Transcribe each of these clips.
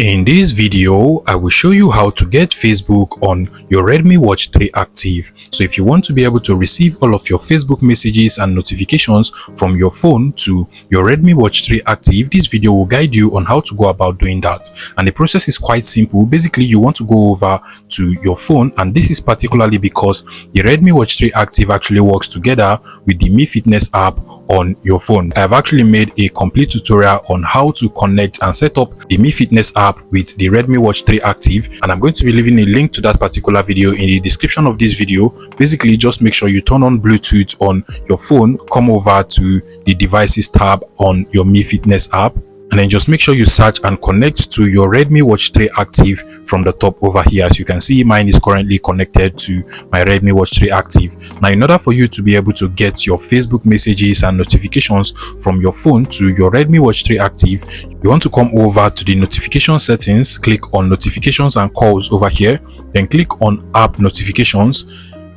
In this video, I will show you how to get Facebook on your Redmi Watch 3 active. So if you want to be able to receive all of your Facebook messages and notifications from your phone to your Redmi Watch 3 active, this video will guide you on how to go about doing that. And the process is quite simple. Basically, you want to go over to your phone, and this is particularly because the Redmi Watch 3 active actually works together with the Mi Fitness app on your phone. I have actually made a complete tutorial on how to connect and set up the Mi Fitness app with the Redmi Watch 3 active, and I'm going to be leaving a link to that particular video in the description of this video. Basically, just make sure you turn on Bluetooth on your phone, come over to the devices tab on your Mi Fitness app, and then just make sure you search and connect to your Redmi Watch 3 active from the top over here. As you can see, mine is currently connected to my Redmi Watch 3 active. Now, in order for you to be able to get your Facebook messages and notifications from your phone to your Redmi Watch 3 active, you want to come over to the notification settings, click on notifications and calls over here, then click on app notifications.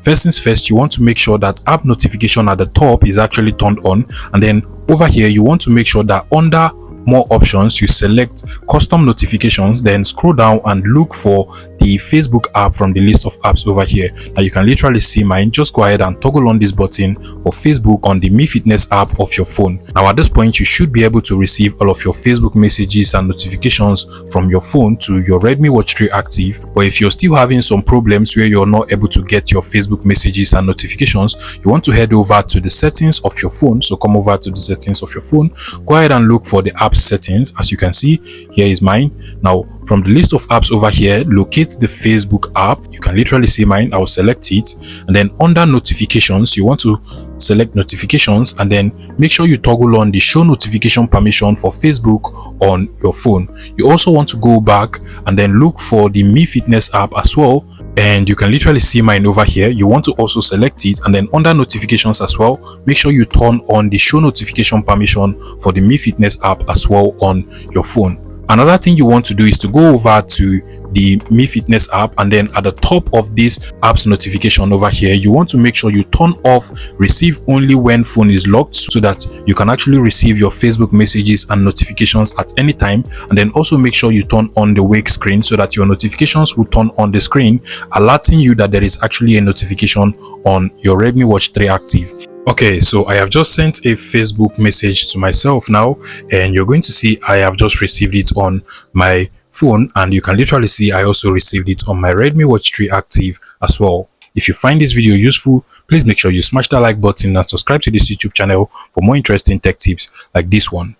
First things first, you want to make sure that app notification at the top is actually turned on, and then over here you want to make sure that under more options you select custom notifications, then scroll down and look for the Facebook app from the list of apps over here. Now you can literally see mine. Just go ahead and toggle on this button for Facebook on the Mi Fitness app of your phone. Now at this point, you should be able to receive all of your Facebook messages and notifications from your phone to your Redmi Watch 3 active. But if you're still having some problems where you're not able to get your Facebook messages and notifications, you want to head over to the settings of your phone. So come over to the settings of your phone, go ahead and look for the app settings. As you can see, here is mine. Now from the list of apps over here, locate the Facebook app. You can literally see mine. I'll select it, and then under notifications you want to select notifications, and then make sure you toggle on the show notification permission for Facebook on your phone. You also want to go back and then look for the Mi Fitness app as well, and you can literally see mine over here. You want to also select it, and then under notifications as well, make sure you turn on the show notification permission for the Mi Fitness app as well on your phone. Another thing you want to do is to go over to the Mi Fitness app, and then at the top of this app's notification over here, you want to make sure you turn off receive only when phone is locked, so that you can actually receive your Facebook messages and notifications at any time. And then also make sure you turn on the wake screen, so that your notifications will turn on the screen, alerting you that there is actually a notification on your Redmi Watch 3 active. Okay, so I have just sent a Facebook message to myself now, and you're going to see I have just received it on my phone, and you can literally see I also received it on my Redmi Watch 3 active as well. If you find this video useful, please make sure you smash that like button and subscribe to this YouTube channel for more interesting tech tips like this one.